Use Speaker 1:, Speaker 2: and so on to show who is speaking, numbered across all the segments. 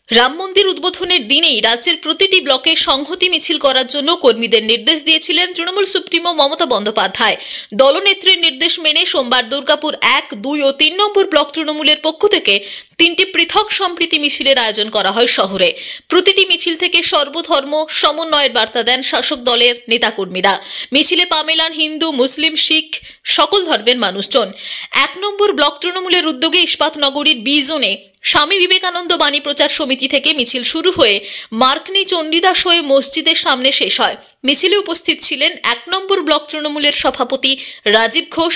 Speaker 1: রাম মন্দির উদ্বোধনের দিনেই রাজ্যের প্রতিটি ব্লকে সংহতি মিছিল করার জন্য কর্মীদের নির্দেশ দিয়েছিলেন তৃণমূল সুপ্রিমো মমতা বন্দ্যোপাধ্যায়। দলনেত্রীর নির্দেশ মেনে সোমবার দুর্গাপুর 1, 2 ও 3 নম্বর ব্লক তৃণমূলের পক্ষ থেকে 3টি পৃথক সম্প্রীতি মিছিলের আয়োজন করা হয় শহরে। প্রতিটি মিছিল থেকে সর্বধর্ম সমন্বয়ের বার্তা দেন শাসক দলের নেতাকর্মীরা। মিছিলে পা মেলান হিন্দু, মুসলিম, শিখ সকল ধর্মের মানুষজন। 1 নম্বর ব্লক তৃণমূলের উদ্যোগে ইস্পাত নগরীর বি জোনে স্বামী বিবেকানন্দ বাণী প্রচার সমিতি থেকে মিছিল শুরু হয়ে মার্কনি চণ্ডীদাস হয়ে মসজিদের সামনে শেষ হয়। মিছিলে উপস্থিত ছিলেন 1 নম্বর ব্লক তৃণমূলের সভাপতি রাজীব ঘোষ,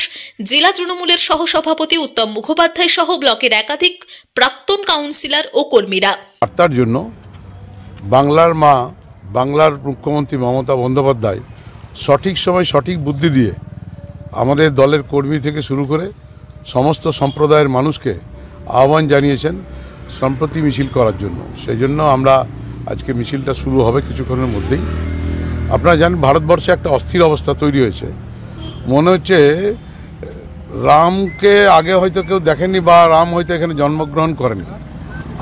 Speaker 1: জেলা তৃণমূলের সহসভাপতি উত্তম মুখোপাধ্যায় সহ ব্লকের একাধিক প্রাক্তন কাউন্সিলর ও কর্মীরা।
Speaker 2: তার জন্য বাংলার মা, বাংলার মুখ্যমন্ত্রী মমতা বন্দ্যোপাধ্যায় সঠিক সময় সঠিক বুদ্ধি দিয়ে আমাদের দলের কর্মী থেকে শুরু করে সমস্ত সম্প্রদায়ের মানুষকে আহ্বান জানিয়েছেন সম্প্রতি মিছিল করার জন্য। সেই জন্য আমরা আজকে মিছিলটা শুরু হবে কিছুক্ষণের মধ্যেই। আপনারা জানেন ভারতবর্ষে একটা অস্থির অবস্থা তৈরি হয়েছে। মনে হচ্ছে রামকে আগে হয়তো কেউ দেখেনি বা রাম হয়তো এখানে জন্মগ্রহণ করেনি।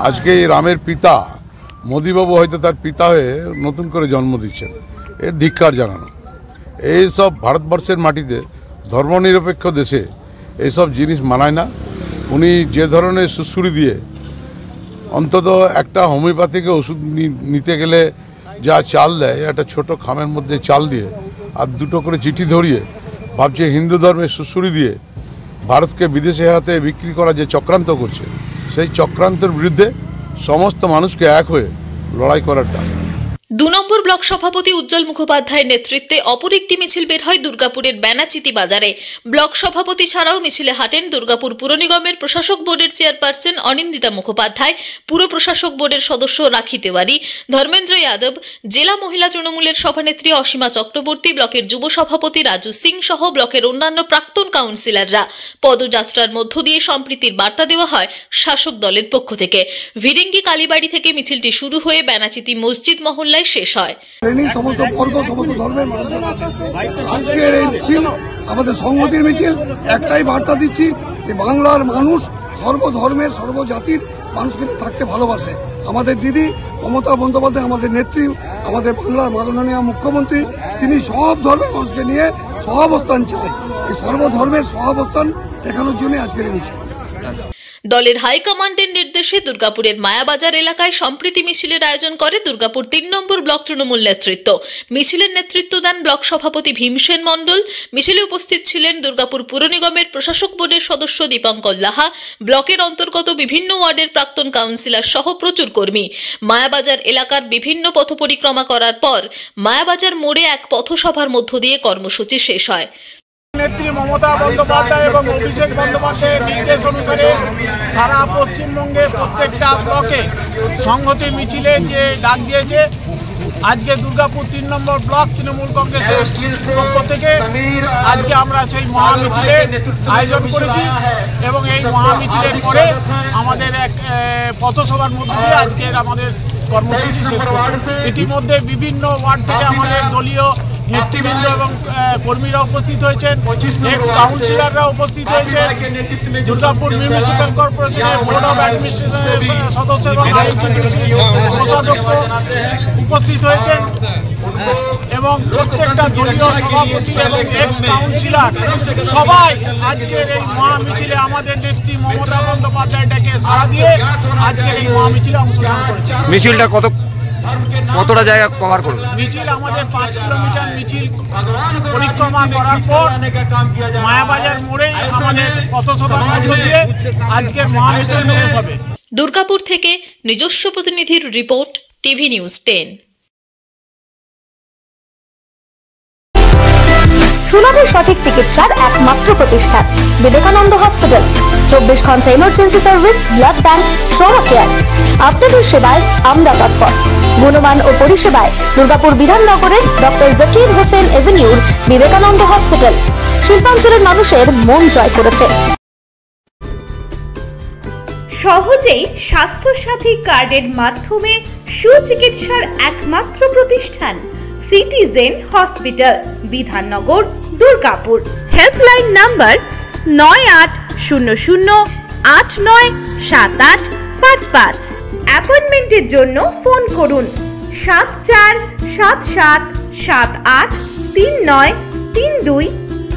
Speaker 2: আজকে এই রামের পিতা মোদিবাবু হয়তো তার পিতা হয়ে নতুন করে জন্ম দিচ্ছেন। এর ধিক্কার জানানো। এইসব ভারতবর্ষের মাটিতে ধর্মনিরপেক্ষ দেশে এইসব জিনিস মানায় না। উনি যে ধরনের সুশ্রুতি দিয়ে অন্তত একটা হোমিওপ্যাথিক ওষুধ নিতে গেলে যা চাল দেয়, একটা ছোট খামের মধ্যে চাল দিয়ে আর 2টো করে চিঠি ধরিয়ে ভাবছে হিন্দু ধর্মের সুশ্রুতি দিয়ে ভারতকে বিদেশে হাতে বিক্রি করা যে চক্রান্ত করছে, সেই চক্রান্তের বিরুদ্ধে সমস্ত মানুষকে এক হয়ে লড়াই করার ডাক।
Speaker 1: 2 নম্বর ব্লক সভাপতি উজ্জ্বল মুখোপাধ্যায়ের নেতৃত্বে অপর একটি মিছিল বের হয় দুর্গাপুরের বেনাচিতি বাজারে। ব্লক সভাপতি ছাড়াও মিছিলে হাঁটেন দুর্গাপুর পুর নিগমের প্রশাসক বোর্ডের চেয়ারপারসন অনিন্দিতা মুখোপাধ্যায়, পুর প্রশাসক বোর্ডের সদস্য রাখি তেওয়ারি, ধর্মেন্দ্র যাদব, জেলা মহিলা তৃণমূলের সভানেত্রী অসীমা চক্রবর্তী, ব্লকের যুব সভাপতি রাজু সিং সহ ব্লকের অন্যান্য প্রাক্তন কাউন্সিলররা। পদযাত্রার মধ্য দিয়ে সম্প্রীতির বার্তা দেওয়া হয় শাসক দলের পক্ষ থেকে। ভিরিঙ্গি কালীবাড়ি থেকে মিছিলটি শুরু হয়ে বেনাচিতি মসজিদ মহল্লা শেষ হয়।
Speaker 3: সমস্ত বর্গ, সমস্ত ধর্মের মানুষজন আছে। আজকের এই মিছিল আমাদের সংহতির মিছিল। একটাই বার্তা দিচ্ছি যে বাংলার মানুষ সর্বধর্মের সর্বজাতির মানুষকে থাকতে ভালোবাসে। আমাদের দিদি মমতা বন্দ্যোপাধ্যায়, আমাদের নেত্রী, আমাদের বাংলার মাননীয় মুখ্যমন্ত্রী, তিনি সব ধর্মের মানুষকে নিয়ে সহাবস্থান চায়। এই সর্বধর্মের সহাবস্থান দেখানোর জন্য আজকের এই মিছিল।
Speaker 1: দলের হাইকমান্ডের নির্দেশে দুর্গাপুরের মায়াবাজার এলাকায় সম্প্রীতি মিছিলের আয়োজন করে দুর্গাপুর 3 নম্বর ব্লক তৃণমূল নেতৃত্ব। মিছিলের নেতৃত্ব দেন ব্লক সভাপতি ভীমসেন মণ্ডল। মিছিলে উপস্থিত ছিলেন দুর্গাপুর পুর নিগমের প্রশাসক বোর্ডের সদস্য দীপঙ্কর লাহা, ব্লকের অন্তর্গত বিভিন্ন ওয়ার্ডের প্রাক্তন কাউন্সিলর সহ প্রচুর কর্মী। মায়াবাজার এলাকার বিভিন্ন পথ পরিক্রমা করার পর মায়াবাজার মোড়ে এক পথসভার মধ্য দিয়ে কর্মসূচি শেষ হয়।
Speaker 4: নেত্রী মমতা বন্দ্যোপাধ্যায় এবং অভিষেক বন্দ্যোপাধ্যায়ের নির্দেশ অনুসারে সারা পশ্চিমবঙ্গের প্রত্যেকটা ব্লকে সংহতি মিছিলের যে ডাক দিয়েছে, আজকে দুর্গাপুর 3 নম্বর ব্লক তৃণমূল কংগ্রেসের পক্ষ থেকে আজকে আমরা সেই মহামিছিলের আয়োজন করেছি এবং এই মহামিছিলের পরে আমাদের এক পথসভার মধ্যে দিয়ে আজকের আমাদের কর্মসূচি শেষ করব। ইতিমধ্যে বিভিন্ন ওয়ার্ড থেকে আমাদের দলীয় নেতৃবৃন্দ এবং কর্মীরা উপস্থিত হয়েছেন, এক্স কাউন্সিলররা উপস্থিত হয়েছেন, দুর্গাপুর মিউনিসিপ্যাল কর্পোরেশনের বোর্ড অব অ্যাডমিনিস্ট্রেশনের সদস্য এবং কোষাধ্যক্ষ উপস্থিত হয়েছেন এবং প্রত্যেকটা দলীয় সভাপতি এবং এক্স কাউন্সিলর সবাই আজকের এই মহামিছিলে আমাদের নেত্রী মমতা বন্দ্যোপাধ্যায়টাকে সাড়া দিয়ে আজকের এই মহামিছিলে অংশগ্রহণ করেছে।
Speaker 5: মিছিলটা কতটা জায়গা কভার করবে?
Speaker 4: মিছিল আমাদের 5 কিলোমিটার মিছিল পরিক্রমা করার পর মায়াবাজার মোড়ে আমাদের পথসভার মধ্য দিয়ে আজকের মহামিছিল শেষ হবে।
Speaker 1: দুর্গাপুর থেকে নিজস্ব প্রতিনিধির রিপোর্ট, টিভি নিউজ 10।
Speaker 6: সুলভ সঠিক চিকিৎসার একমাত্র প্রতিষ্ঠান বিবেকানন্দ হসপিটাল। 24 ঘন্টা emergency service, blood bank, trauma care. আপনাদের সেবায় আমরা তৎপর। গুণমান ও পরিষেবায় দুর্গাপুর বিধাননগরের ডক্টর জাকির হোসেন এভিনিউর বিবেকানন্দ হসপিটাল শিল্পাঞ্চলের মানুষের মন জয় করেছে।
Speaker 7: সহজেই স্বাস্থ্যসাথী কার্ডের মাধ্যমে সুচিকিৎসার একমাত্র প্রতিষ্ঠান citizen hospital, Bidhannagar, Durgapur. Helpline number 9800 897855। অ্যাপয়েন্টমেন্টের জন্য ফোন করুন 7477783932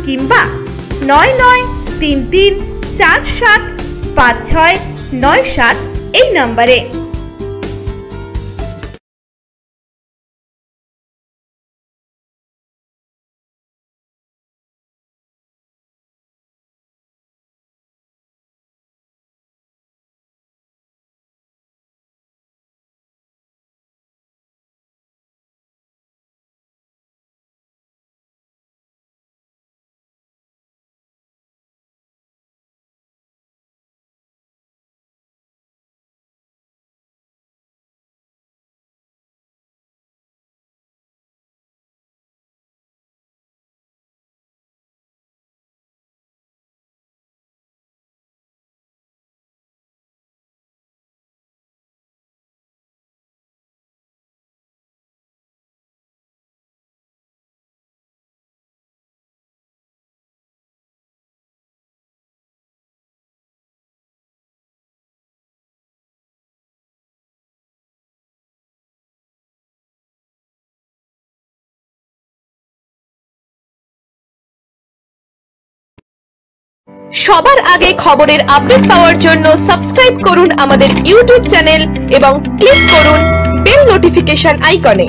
Speaker 7: কিংবা 9933475697 এই নম্বরে।
Speaker 8: সবার আগে খবরের আপডেট পাওয়ার জন্য সাবস্ক্রাইব করুন আমাদের ইউটিউব চ্যানেল এবং ক্লিক করুন বেল নোটিফিকেশন আইকনে।